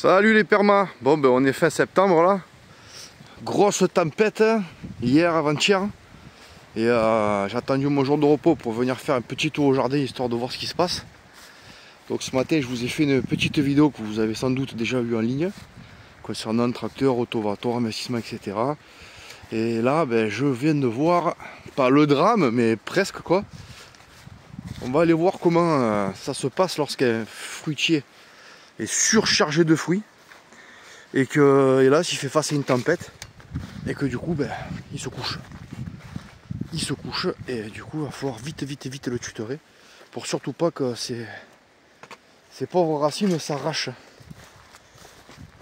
Salut les permas. Bon ben on est fin septembre là. Grosse tempête hier, avant-hier. Et j'ai attendu mon jour de repos pour venir faire un petit tour au jardin histoire de voir ce qui se passe. Donc ce matin je vous ai fait une petite vidéo que vous avez sans doute déjà vue en ligne concernant tracteur, autovator, investissement, etc. Et là ben, je viens de voir, pas le drame mais presque quoi. On va aller voir comment ça se passe lorsqu'un fruitier est surchargé de fruits et que hélas il fait face à une tempête et que du coup ben, il se couche et du coup il va falloir vite le tutorer pour surtout pas que ces pauvres racines s'arrachent,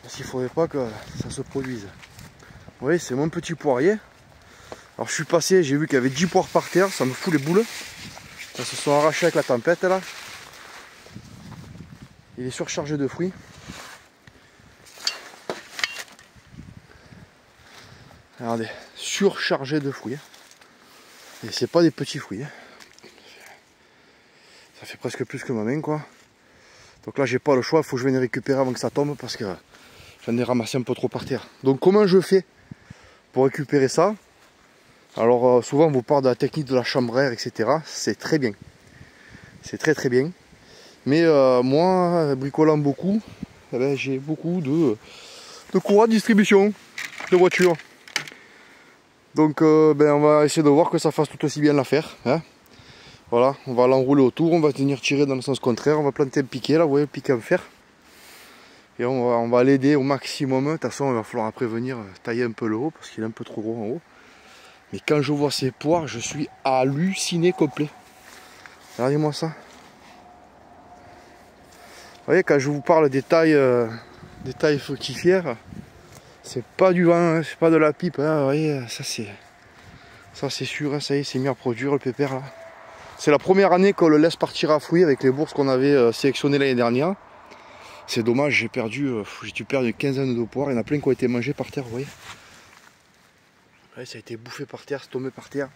parce qu'il faudrait pas que ça se produise. Vous voyez, c'est mon petit poirier. Alors je suis passé, j'ai vu qu'il y avait 10 poires par terre, ça me fout les boules. Ça se sont arrachés avec la tempête là. Il est surchargé de fruits. Regardez, surchargé de fruits. Et c'est pas des petits fruits. Ça fait presque plus que ma main quoi. Donc là j'ai pas le choix, il faut que je vienne les récupérer avant que ça tombe parce que j'en ai ramassé un peu trop par terre. Donc comment je fais pour récupérer ça? Alors souvent on vous parle de la technique de la chambre à air, etc. C'est très bien. C'est très bien. Mais moi, bricolant beaucoup, eh ben, j'ai beaucoup de courroies de distribution de voitures. Donc ben, on va essayer de voir que ça fasse tout aussi bien l'affaire. Hein. Voilà, on va l'enrouler autour, on va venir tirer dans le sens contraire, on va planter un piquet là, vous voyez le piquet en fer. Et on va l'aider au maximum. De toute façon, il va falloir après venir tailler un peu le haut parce qu'il est un peu trop gros en haut. Mais quand je vois ces poires, je suis halluciné complet. Regardez-moi ça. Vous voyez, quand je vous parle des tailles fructifères, c'est pas du vent, hein, c'est pas de la pipe. Hein, vous voyez, ça c'est sûr, hein, ça y est, c'est mis à produire le pépère là. C'est la première année qu'on le laisse partir à fruits avec les bourses qu'on avait sélectionnées l'année dernière. C'est dommage, j'ai dû perdre une quinzaine de poires. Il y en a plein qui ont été mangés par terre, vous voyez. Ouais, ça a été bouffé par terre, c'est tombé par terre.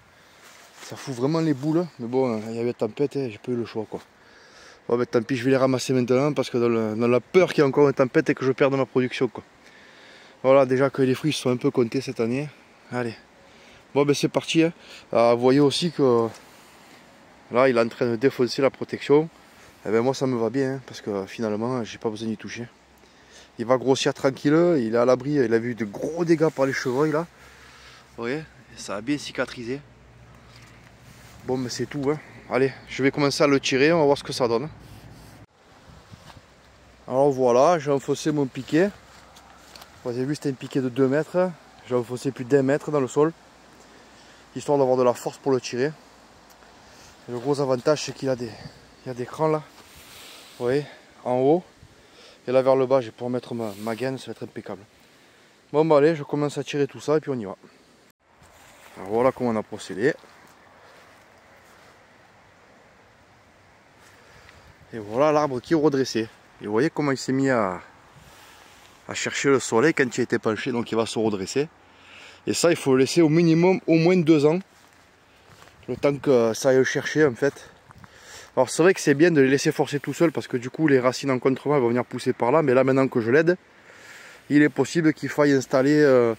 Ça fout vraiment les boules. Mais bon, il y avait la tempête, hein, j'ai pas eu le choix quoi. Bon, ben, tant pis, je vais les ramasser maintenant parce que dans la peur qu'il y ait encore une tempête et que je perde ma production quoi. Voilà, déjà que les fruits sont un peu comptés cette année. Allez. Bon ben c'est parti. Hein. Vous voyez aussi que là il est en train de défoncer la protection. Et ben moi ça me va bien hein, parce que finalement j'ai pas besoin d'y toucher. Il va grossir tranquille, il est à l'abri, il a vu de gros dégâts par les chevreuils là. Vous voyez, ça a bien cicatrisé. Bon mais c'est tout. Hein. Allez, je vais commencer à le tirer, on va voir ce que ça donne. Alors voilà, j'ai enfoncé mon piquet. Vous avez vu, c'était un piquet de 2 mètres. J'ai enfoncé plus d'1 mètre dans le sol, histoire d'avoir de la force pour le tirer. Et le gros avantage, c'est qu'il y a des crans là. Vous voyez, en haut. Et là vers le bas, je vais pouvoir mettre ma gaine, ça va être impeccable. Bon bah allez, je commence à tirer tout ça et puis on y va. Alors voilà comment on a procédé. Et voilà l'arbre qui est redressé. Et vous voyez comment il s'est mis à chercher le soleil quand il était penché, donc il va se redresser. Et ça, il faut le laisser au minimum au moins 2 ans. Le temps que ça aille le chercher en fait. Alors c'est vrai que c'est bien de les laisser forcer tout seul parce que du coup les racines en contrevent vont venir pousser par là. Mais là maintenant que je l'aide, il est possible qu'il faille installer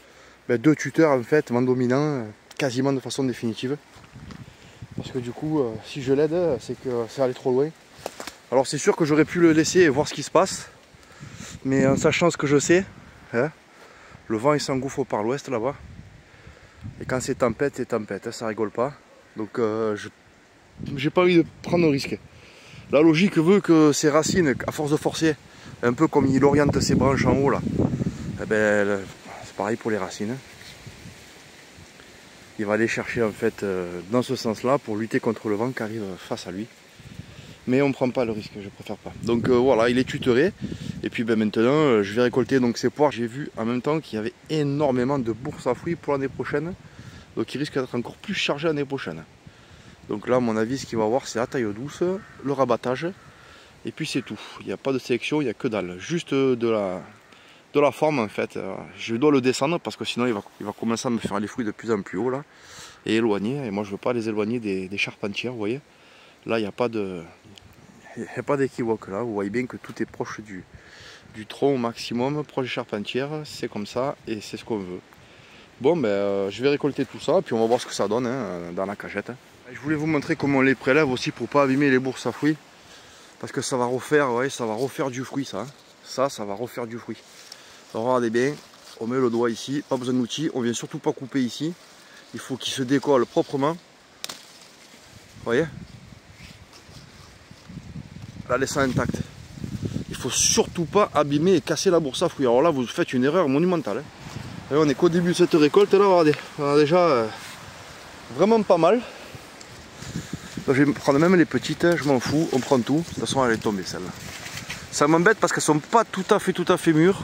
2 tuteurs en fait, vent dominant, quasiment de façon définitive. Parce que du coup, si je l'aide, c'est que ça allait trop loin. Alors c'est sûr que j'aurais pu le laisser et voir ce qui se passe. Mais en sachant ce que je sais, hein, le vent il s'engouffre par l'ouest là-bas. Et quand c'est tempête, hein, ça rigole pas. Donc j'ai pas envie de prendre de risque. La logique veut que ces racines, à force de forcer, un peu comme il oriente ses branches en haut là, eh ben, c'est pareil pour les racines. Il va aller chercher en fait dans ce sens là pour lutter contre le vent qui arrive face à lui. Mais on ne prend pas le risque, je préfère pas. Donc voilà, il est tutoré. Et puis ben, maintenant, je vais récolter donc ces poires. J'ai vu en même temps qu'il y avait énormément de bourses à fruits pour l'année prochaine. Donc il risque d'être encore plus chargé l'année prochaine. Donc là, à mon avis, ce qu'il va avoir, c'est la taille douce, le rabattage. Et puis c'est tout. Il n'y a pas de sélection, il n'y a que dalle. Juste de la forme en fait. Je dois le descendre parce que sinon il va commencer à me faire les fruits de plus en plus haut là. Et éloigner. Et moi je ne veux pas les éloigner des charpentières, vous voyez. Là, il n'y a pas d'équivoque là. Vous voyez bien que tout est proche du du tronc au maximum, proche des charpentières, c'est comme ça et c'est ce qu'on veut. Bon ben je vais récolter tout ça, puis on va voir ce que ça donne hein, dans la cagette. Je voulais vous montrer comment on les prélève aussi pour pas abîmer les bourses à fruits. Parce que ça va refaire, ouais, ça va refaire du fruit ça. Ça va refaire du fruit. Alors, regardez bien, on met le doigt ici, pas besoin d'outils, on vient surtout pas couper ici. Il faut qu'il se décolle proprement. Vous voyez? La laissant intacte. Il faut surtout pas abîmer et casser la bourse à fruits. Alors là vous faites une erreur monumentale. Et on est qu'au début de cette récolte là, regardez. On a déjà vraiment pas mal. Donc, je vais prendre même les petites, je m'en fous, on prend tout. De toute façon elle est tombée celle-là. Ça m'embête parce qu'elles sont pas tout à fait mûres.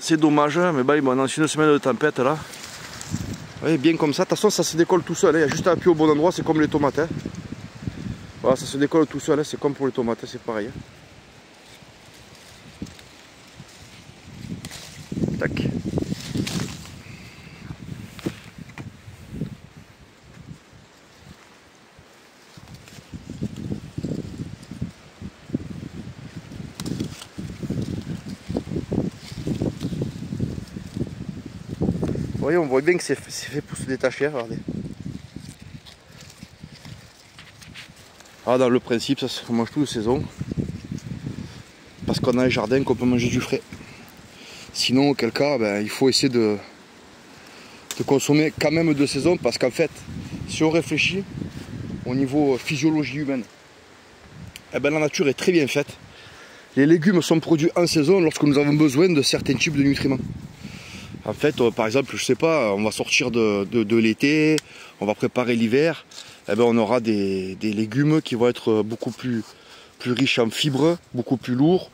C'est dommage, mais bah, bon, dans une semaine de tempête là. Vous voyez, bien comme ça, de toute façon ça se décolle tout seul, hein. Il y a juste à appuyer au bon endroit, c'est comme les tomates. Hein. Voilà, ça se décolle tout seul, hein. C'est comme pour les tomates, c'est pareil. Hein. Tac. Vous voyez, on voit bien que c'est fait pour se détacher, regardez. Ah, dans le principe, ça se mange tout de saison. Parce qu'on a un jardin qu'on peut manger du frais. Sinon, auquel cas, ben, il faut essayer de consommer quand même de saison. Parce qu'en fait, si on réfléchit au niveau physiologie humaine, eh ben, la nature est très bien faite. Les légumes sont produits en saison lorsque nous avons besoin de certains types de nutriments. En fait, par exemple, je sais pas, on va sortir de l'été, on va préparer l'hiver, eh ben, on aura des légumes qui vont être beaucoup plus riches en fibres, beaucoup plus lourds.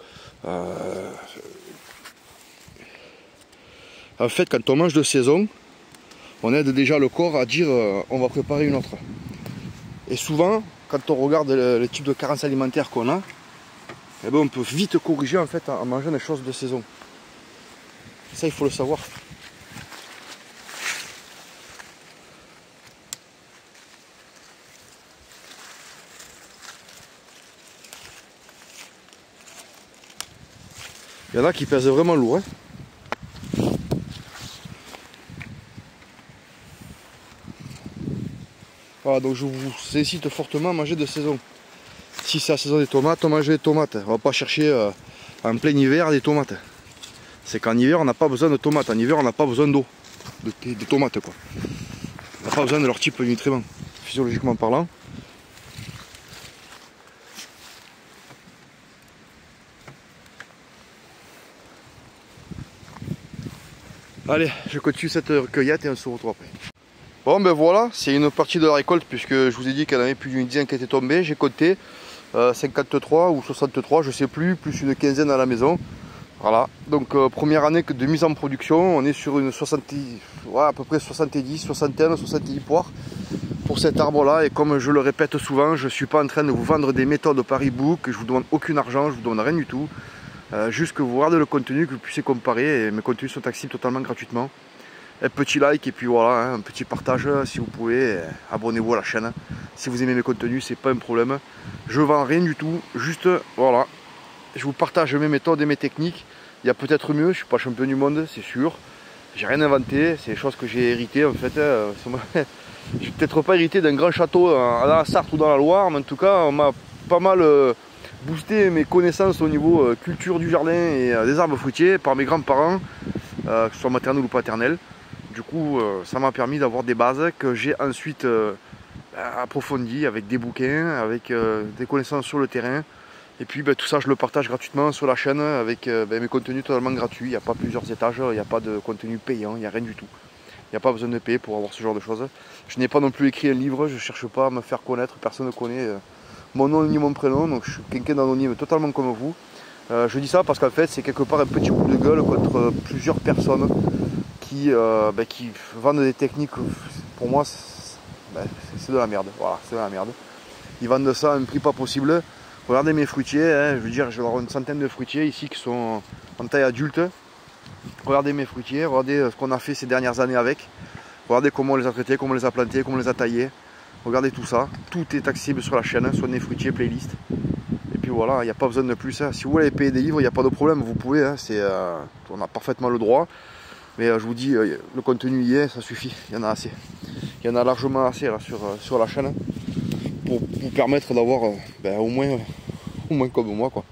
En fait, quand on mange de saison, on aide déjà le corps à dire on va préparer une autre. Et souvent, quand on regarde le type de carence alimentaire qu'on a, eh ben, on peut vite corriger en fait en mangeant des choses de saison. Ça, il faut le savoir. Il y en a qui pèsent vraiment lourd. Hein. Voilà, donc je vous incite fortement à manger de saison. Si c'est la saison des tomates, on mange des tomates. On va pas chercher en plein hiver des tomates. C'est qu'en hiver, on n'a pas besoin de tomates. En hiver, on n'a pas besoin d'eau. Des tomates, quoi. On n'a pas besoin de leur type de nutriments, physiologiquement parlant. Allez, je continue cette cueillette et on se retrouve après. Bon ben voilà, c'est une partie de la récolte puisque je vous ai dit qu'il y en avait plus d'une dizaine qui étaient tombées. J'ai compté 53 ou 63, je sais plus une quinzaine à la maison. Voilà, donc première année de mise en production, on est sur une 70, ouais, à peu près 70, 70 poires pour cet arbre là. Et comme je le répète souvent, je ne suis pas en train de vous vendre des méthodes pari-book, je ne vous demande aucun argent, je ne vous donne rien du tout. Juste que vous regardez le contenu, que vous puissiez comparer, et mes contenus sont accessibles totalement gratuitement. Un petit like et puis voilà, hein, un petit partage si vous pouvez, abonnez-vous à la chaîne. Si vous aimez mes contenus, c'est pas un problème. Je vends rien du tout, juste voilà. Je vous partage mes méthodes et mes techniques. Il y a peut-être mieux, je ne suis pas champion du monde, c'est sûr. J'ai rien inventé, c'est des choses que j'ai héritées en fait. Je suis peut-être pas hérité d'un grand château dans la Sarthe ou dans la Loire, mais en tout cas, on m'a pas mal boosté mes connaissances au niveau culture du jardin et des arbres fruitiers par mes grands-parents, que ce soit maternels ou paternels. Du coup, ça m'a permis d'avoir des bases que j'ai ensuite approfondies avec des bouquins, avec des connaissances sur le terrain. Et puis tout ça je le partage gratuitement sur la chaîne avec mes contenus totalement gratuits. Il n'y a pas plusieurs étages, il n'y a pas de contenu payant, il n'y a rien du tout. Il n'y a pas besoin de payer pour avoir ce genre de choses. Je n'ai pas non plus écrit un livre, je ne cherche pas à me faire connaître, personne ne connaît mon nom ni mon prénom, donc je suis quelqu'un d'anonyme totalement comme vous. Je dis ça parce qu'en fait c'est quelque part un petit coup de gueule contre plusieurs personnes qui vendent des techniques, pour moi c'est de la merde, voilà, c'est de la merde. Ils vendent ça à un prix pas possible. Regardez mes fruitiers, hein, je veux dire, je vais avoir une centaine de fruitiers ici qui sont en taille adulte. Regardez mes fruitiers, regardez ce qu'on a fait ces dernières années avec. Regardez comment on les a traités, comment on les a plantés, comment on les a taillés. Regardez tout ça, tout est accessible sur la chaîne, Soigner fruitiers, playlist. Et puis puis voilà, il n'y a pas besoin de plus. Hein. Si vous voulez payer des livres, il n'y a pas de problème, vous pouvez. Hein. On a parfaitement le droit. Mais je vous dis, le contenu y est, ça suffit. Il y en a assez. Il y en a largement assez là, sur la chaîne pour vous permettre d'avoir au moins comme moi, quoi.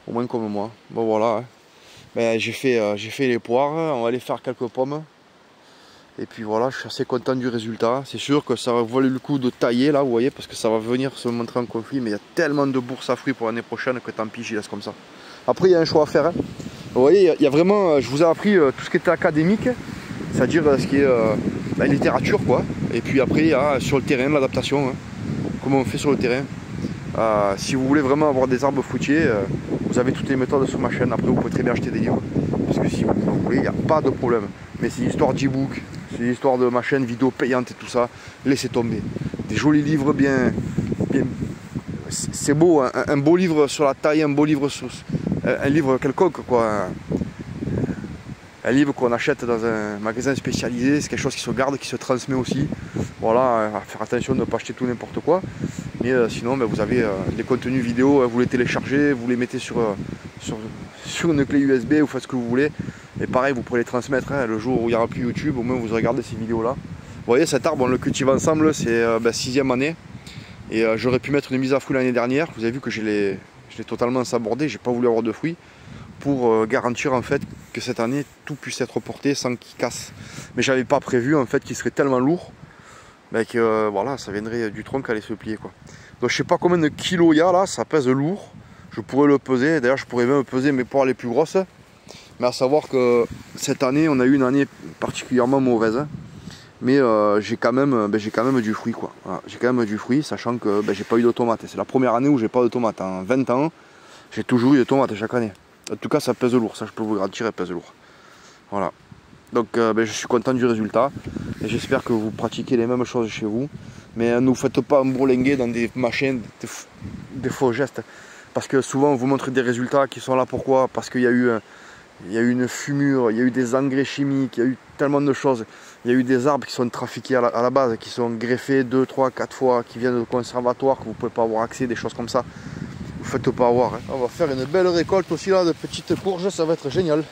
Au moins comme moi. Bon voilà. Hein. J'ai fait les poires, on va aller faire quelques pommes. Et puis voilà, je suis assez content du résultat. C'est sûr que ça va valoir le coup de tailler là, vous voyez, parce que ça va venir se montrer en conflit. Mais il y a tellement de bourses à fruits pour l'année prochaine que tant pis, j'y laisse comme ça. Après, il y a un choix à faire. Hein. Vous voyez, il y a vraiment, je vous ai appris tout ce qui était académique, c'est-à-dire ce qui est la littérature, quoi. Et puis après, il y a sur le terrain, l'adaptation, hein. Comment on fait sur le terrain. Si vous voulez vraiment avoir des arbres fruitiers, vous avez toutes les méthodes sur ma chaîne. Après, vous pouvez très bien acheter des livres. Parce que si vous voulez, il n'y a pas de problème. Mais c'est l'histoire d'e-book, c'est l'histoire de ma chaîne vidéo payante et tout ça. Laissez tomber. Des jolis livres bien c'est beau, un beau livre sur la taille, un beau livre sur un livre quelconque, quoi. Un livre qu'on achète dans un magasin spécialisé, c'est quelque chose qui se garde, qui se transmet aussi. Voilà, à faire attention de ne pas acheter tout n'importe quoi. Mais sinon, vous avez des contenus vidéo, vous les téléchargez, vous les mettez sur une clé USB, vous faites ce que vous voulez. Et pareil, vous pourrez les transmettre. Hein, le jour où il n'y aura plus YouTube, au moins vous regardez ces vidéos-là. Vous voyez, cet arbre, on le cultive ensemble, c'est 6e année. Et j'aurais pu mettre une mise à fruit l'année dernière. Vous avez vu que je l'ai totalement sabordé, j'ai pas voulu avoir de fruits. Pour garantir en fait que cette année tout puisse être porté sans qu'il casse. Mais j'avais pas prévu en fait qu'il serait tellement lourd que voilà, ça viendrait du tronc aller se plier, quoi. Donc je sais pas combien de kilos il y a là, ça pèse lourd. Je pourrais le peser, d'ailleurs je pourrais même peser mes poires les plus grosses. Mais à savoir que cette année on a eu une année particulièrement mauvaise. Hein. Mais j'ai quand même du fruit, quoi. Voilà, j'ai quand même du fruit, sachant que j'ai pas eu de tomates. C'est la première année où j'ai pas de tomates. En 20 ans, j'ai toujours eu des tomates chaque année. En tout cas, ça pèse lourd, ça je peux vous garantir, elle pèse lourd. Voilà. Donc je suis content du résultat. Et j'espère que vous pratiquez les mêmes choses chez vous. Mais ne vous faites pas bourlinguer dans des machines, des faux gestes. Parce que souvent on vous montre des résultats qui sont là pourquoi? Parce qu'il y a eu une fumure, il y a eu des engrais chimiques, il y a eu tellement de choses. Il y a eu des arbres qui sont trafiqués à la base, qui sont greffés 2, 3, 4 fois, qui viennent de conservatoire, que vous ne pouvez pas avoir accès, des choses comme ça. Vous faites pas avoir. Hein. On va faire une belle récolte aussi là de petites courges, ça va être génial.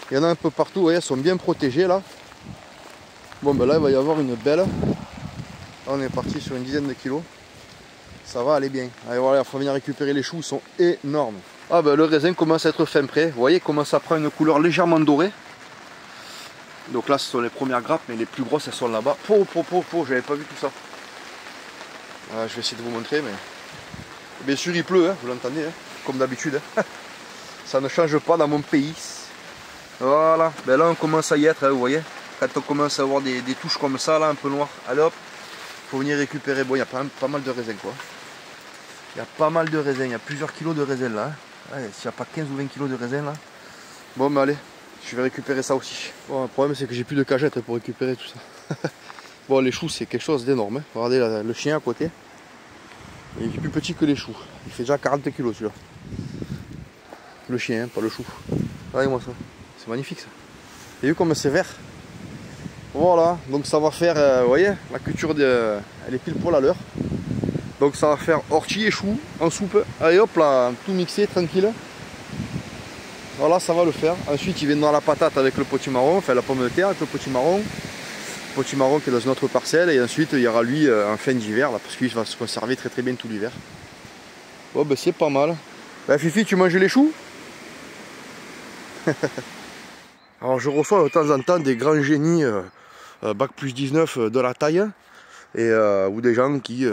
Il y en a un peu partout, vous voyez, elles sont bien protégées là. Bon là il va y avoir une belle. Là on est parti sur une dizaine de kilos. Ça va aller bien. Allez voilà, il faut venir récupérer les choux, ils sont énormes. Ah le raisin commence à être fin prêt. Vous voyez comment ça prend une couleur légèrement dorée. Donc là ce sont les premières grappes, mais les plus grosses elles sont là-bas. J'avais pas vu tout ça. Voilà, je vais essayer de vous montrer, mais bien sûr il pleut, hein, vous l'entendez, hein, comme d'habitude. Hein. Ça ne change pas dans mon pays. Voilà, là on commence à y être, hein, vous voyez. Quand on commence à avoir des touches comme ça, là, un peu noires, allez hop, faut venir récupérer. Bon, il y a pas mal de raisins, quoi. Il y a pas mal de raisins, il y a plusieurs kilos de raisins là. Hein. Ouais, s'il n'y a pas 15 ou 20 kilos de raisins là. Bon, allez, je vais récupérer ça aussi. Bon, le problème c'est que j'ai plus de cagette pour récupérer tout ça. Bon, les choux c'est quelque chose d'énorme. Hein. Regardez là, le chien à côté. Il est plus petit que les choux. Il fait déjà 40 kg celui-là. Le chien, hein, pas le chou. Regardez-moi ça. C'est magnifique ça. Vous avez vu comme c'est vert? Voilà, donc ça va faire, vous voyez, la culture elle est pile poil à l'heure. Donc ça va faire ortie et choux en soupe. Allez hop là, tout mixé, tranquille. Voilà, ça va le faire. Ensuite il viendra la patate avec le potimarron, enfin la pomme de terre avec le potimarron. Potimarron qui est dans une autre parcelle. Et ensuite il y aura lui en fin d'hiver, parce qu'il va se conserver très très bien tout l'hiver. Bon c'est pas mal. Fifi, tu manges les choux? Alors je reçois de temps en temps des grands génies bac plus 19 de la taille ou des gens qui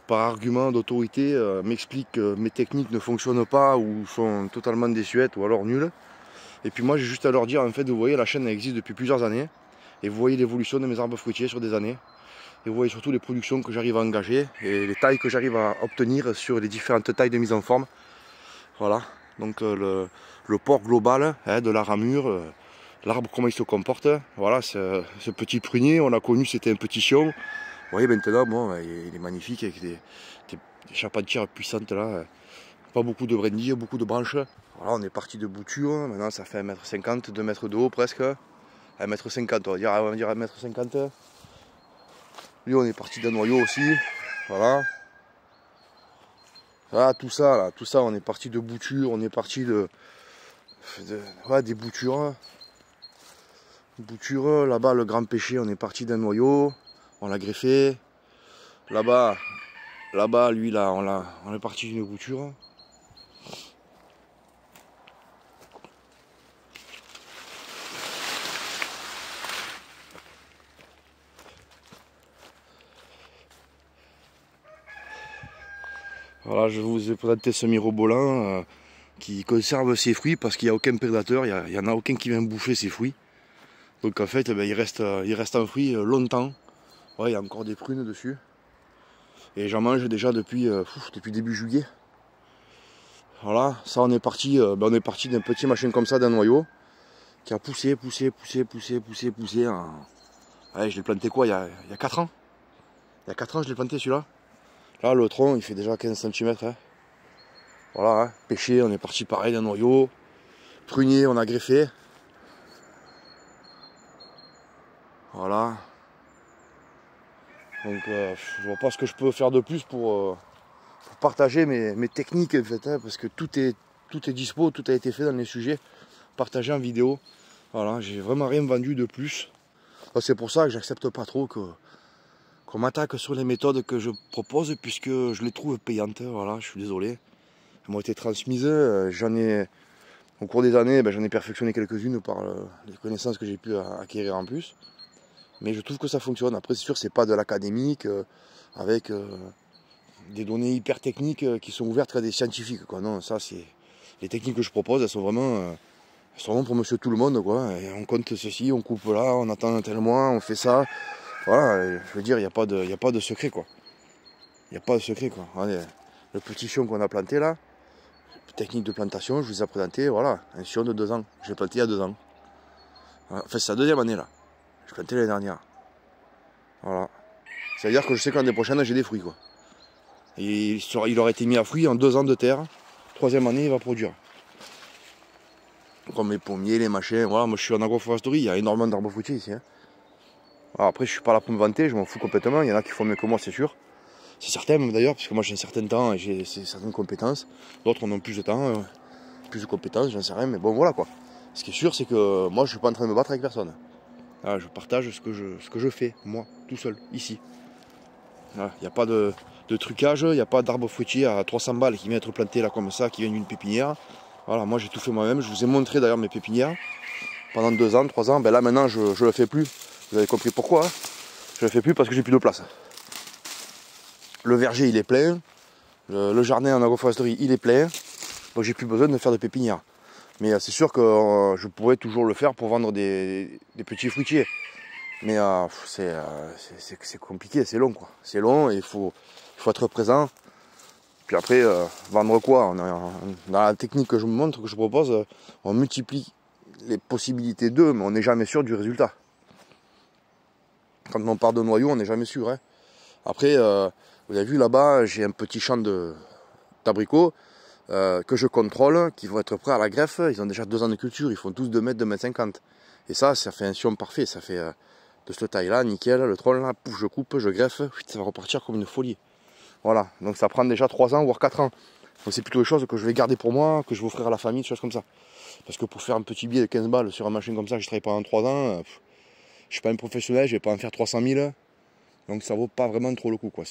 par argument d'autorité m'expliquent que mes techniques ne fonctionnent pas ou sont totalement désuètes ou alors nulles. Et puis moi j'ai juste à leur dire en fait, vous voyez, la chaîne existe depuis plusieurs années et vous voyez l'évolution de mes arbres fruitiers sur des années et vous voyez surtout les productions que j'arrive à engager et les tailles que j'arrive à obtenir sur les différentes tailles de mise en forme. Voilà, donc le port global de la ramure, l'arbre comment il se comporte. Voilà, ce petit prunier, on a connu, c'était un petit chion. Vous voyez maintenant, bon, il est magnifique avec des charpentières puissantes là. Pas beaucoup de brindilles, beaucoup de branches. Voilà, on est parti de bouture, maintenant ça fait 1,50 m, 2 mètres de haut presque. 1,50 m, on va dire 1,50 m. Lui on est parti d'un noyau aussi. Voilà. Ah, tout ça, là, tout ça, on est parti de boutures, on est parti ouais, des boutures. Hein. Boutures, là-bas, le grand pêcher, on est parti d'un noyau, on l'a greffé. Là-bas, lui, là, on est parti d'une bouture. Voilà, je vous ai présenté ce mirobolant qui conserve ses fruits parce qu'il n'y a aucun prédateur, il n'y en a aucun qui vient bouffer ses fruits. Donc en fait, il reste un fruit longtemps. Ouais, il y a encore des prunes dessus. Et j'en mange déjà depuis début juillet. Voilà, ça on est parti d'un petit machin comme ça, d'un noyau, qui a poussé. Ouais, je l'ai planté quoi, il y a 4 ans. Il y a 4 ans je l'ai planté celui-là. Là le tronc il fait déjà 15 cm. Hein. Voilà, hein. Pêché, on est parti pareil d'un noyau. Prunier, on a greffé. Voilà. Donc je vois pas ce que je peux faire de plus pour partager mes techniques en fait, hein, parce que tout est dispo, tout a été fait dans les sujets, partagé en vidéo. Voilà, j'ai vraiment rien vendu de plus. C'est pour ça que j'accepte pas trop qu'on m'attaque sur les méthodes que je propose, puisque je les trouve payantes. Voilà, je suis désolé. Elles m'ont été transmises, au cours des années, j'en ai perfectionné quelques-unes par les connaissances que j'ai pu acquérir en plus. Mais je trouve que ça fonctionne. Après, c'est sûr, c'est pas de l'académique avec des données hyper techniques qui sont ouvertes à des scientifiques, quoi. Non, ça, c'est les techniques que je propose, elles sont vraiment pour monsieur tout le monde, quoi. Et on compte ceci, on coupe là, on attend un tel mois, on fait ça. Voilà, et je veux dire, il n'y a pas de secret, quoi. Il n'y a pas de secret, quoi. Allez, le petit chion qu'on a planté là, technique de plantation, je vous ai présenté, voilà, un chion de 2 ans. J'ai planté il y a 2 ans. Voilà. Enfin, c'est la 2e année là. Je planté l'année dernière. Voilà. Ça veut dire que je sais qu'en l'année prochaine, j'ai des fruits, quoi. Et il aurait été mis à fruit en 2 ans de terre. 3e année, il va produire. Comme les pommiers, les machins. Voilà, moi je suis en agroforesterie, il y a énormément d'arbres fruitiers ici. Hein. Alors, après, je suis pas là pour me vanter, je m'en fous complètement. Il y en a qui font mieux que moi, c'est sûr. C'est certain, même d'ailleurs, parce que moi j'ai un certain temps et j'ai certaines compétences. D'autres ont plus de temps, plus de compétences, j'en sais rien. Mais bon, voilà quoi. Ce qui est sûr, c'est que moi je suis pas en train de me battre avec personne. Voilà, je partage ce que je fais, moi, tout seul, ici. Il n'y a pas de trucage, il n'y a pas d'arbres fruitiers à 300 balles qui vient être planté là comme ça, qui vient d'une pépinière. Voilà, moi j'ai tout fait moi-même. Je vous ai montré d'ailleurs mes pépinières pendant 2 ans, 3 ans. Là maintenant je le fais plus. Vous avez compris pourquoi. Hein. Je le fais plus parce que j'ai plus de place. Le verger il est plein. Le jardin en agroforesterie il est plein. Donc j'ai plus besoin de faire de pépinière. Mais c'est sûr que je pourrais toujours le faire pour vendre des petits fruitiers. Mais c'est compliqué, c'est long quoi. C'est long et il faut être présent. Puis après, vendre quoi? Dans la technique que je me montre, que je propose, on multiplie les possibilités d'eux, mais on n'est jamais sûr du résultat. Quand on part de noyau, on n'est jamais sûr. Hein. Après, vous avez vu là-bas, j'ai un petit champ d'abricots que je contrôle, qui vont être prêts à la greffe. Ils ont déjà 2 ans de culture, ils font tous 2 mètres, 2 mètres 50. Et ça fait un sion parfait, ça fait de cette taille-là, nickel, le tronc là, pouf, je coupe, je greffe, ça va repartir comme une folie. Voilà, donc ça prend déjà 3 ans, voire 4 ans. Donc c'est plutôt des choses que je vais garder pour moi, que je vais offrir à la famille, des choses comme ça. Parce que pour faire un petit billet de 15 balles sur un machin comme ça, que je travaille pendant 3 ans, je suis pas un professionnel, je vais pas en faire 300 000. Donc ça vaut pas vraiment trop le coup, quoi.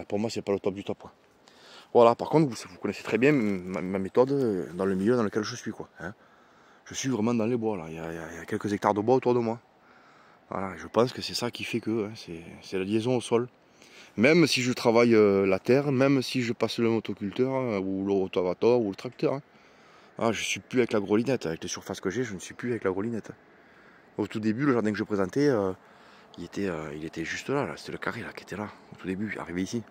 Pour moi, c'est pas le top du top, quoi. Voilà, par contre, vous connaissez très bien ma méthode dans le milieu dans lequel je suis, quoi. Hein. Je suis vraiment dans les bois, là. Il y a quelques hectares de bois autour de moi. Voilà, je pense que c'est ça qui fait que hein, c'est la liaison au sol. Même si je travaille la terre, même si je passe le motoculteur ou le rotavator ou le tracteur. Hein. Ah, je ne suis plus avec la grolinette. Avec les surfaces que j'ai, je ne suis plus avec la grolinette. Au tout début, le jardin que je présentais, il était juste là. C'était le carré là, qui était là, au tout début, arrivé ici.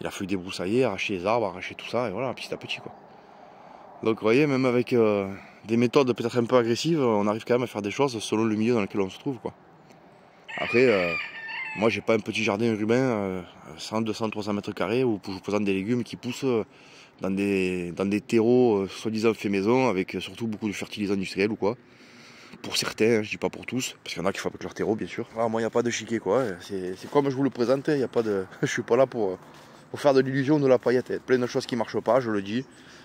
Il a fallu débroussailler, arracher les arbres, arracher tout ça, et voilà, petit à petit quoi. Donc vous voyez, même avec des méthodes peut-être un peu agressives, on arrive quand même à faire des choses selon le milieu dans lequel on se trouve, quoi. Après, moi j'ai pas un petit jardin urbain, 100, 200, 300 mètres carrés, où je vous présente des légumes qui poussent dans des terreaux soi-disant fait maison, avec surtout beaucoup de fertilisants industriels ou quoi. Pour certains, hein, je dis pas pour tous, parce qu'il y en a qui fabriquent leur terreau bien sûr. Ah, moi il n'y a pas de chiquet quoi, c'est comme je vous le présente, y a pas de... je suis pas là pour faut faire de l'illusion de la paillette. Il y a plein de choses qui ne marchent pas, je le dis.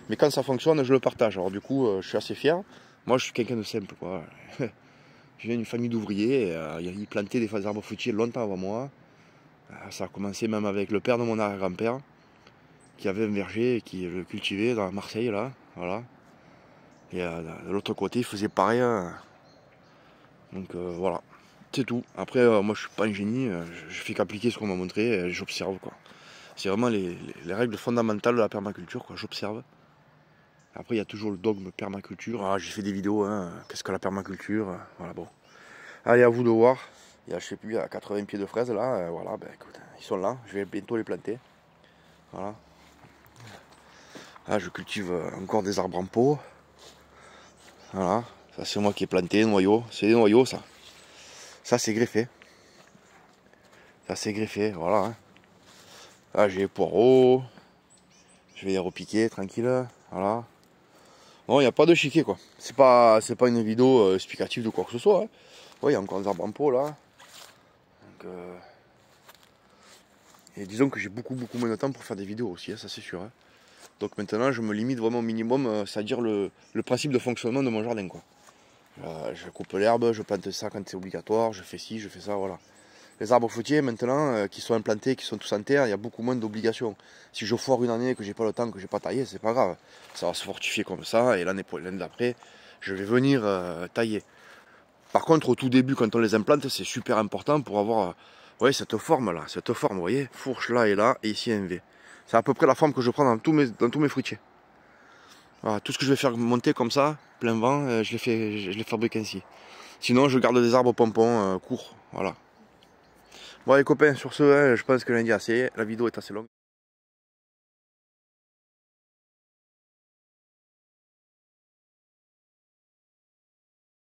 Mais quand ça fonctionne, je le partage. Alors du coup, je suis assez fier. Moi, je suis quelqu'un de simple, quoi. Je viens d'une famille d'ouvriers. Ils plantaient des arbres fruitiers longtemps avant moi. Ça a commencé même avec le père de mon arrière-grand-père, qui avait un verger et qui le cultivait dans Marseille, là. Voilà. Et de l'autre côté, il faisait pareil. Donc voilà, c'est tout. Après, moi, je suis pas un génie. Je fais qu'appliquer ce qu'on m'a montré et j'observe, quoi. C'est vraiment les règles fondamentales de la permaculture, quoi. J'observe. Après, il y a toujours le dogme permaculture. Ah, j'ai fait des vidéos, hein. Qu'est-ce que la permaculture? Voilà, bon. Allez, à vous de voir. Il y a, je sais plus, il y a 80 pieds de fraises là. Voilà, ben écoute, ils sont là. Je vais bientôt les planter. Voilà. Là, je cultive encore des arbres en pot. Voilà. Ça, c'est moi qui ai planté, noyaux. C'est des noyaux, ça. Ça, c'est greffé. Ça, c'est greffé, voilà. Hein. Là, j'ai les poireaux. Je vais les repiquer, tranquille. Voilà. Bon, il n'y a pas de chiquet, quoi. C'est pas une vidéo explicative de quoi que ce soit. Hein. Ouais, il y a encore des arbres en pot, là. Donc, et disons que j'ai beaucoup moins de temps pour faire des vidéos aussi, hein, ça c'est sûr. Hein. Donc maintenant, je me limite vraiment au minimum, c'est-à-dire le principe de fonctionnement de mon jardin, quoi. Je coupe l'herbe, je plante ça quand c'est obligatoire, je fais ci, je fais ça, voilà. Les arbres fruitiers, maintenant, qui sont implantés, qui sont tous en terre, il y a beaucoup moins d'obligations. Si je foire une année, que j'ai pas le temps, que j'ai pas taillé, c'est pas grave. Ça va se fortifier comme ça, et l'année d'après, je vais venir tailler. Par contre, au tout début, quand on les implante, c'est super important pour avoir cette forme là, cette forme, vous voyez, fourche là et là, et ici un V. C'est à peu près la forme que je prends dans tous mes fruitiers. Voilà, tout ce que je vais faire monter comme ça, plein vent, je les fabrique ainsi. Sinon, je garde des arbres pompons courts, voilà. Bon, les copains, sur ce, je pense que lundi assez, la vidéo est assez longue.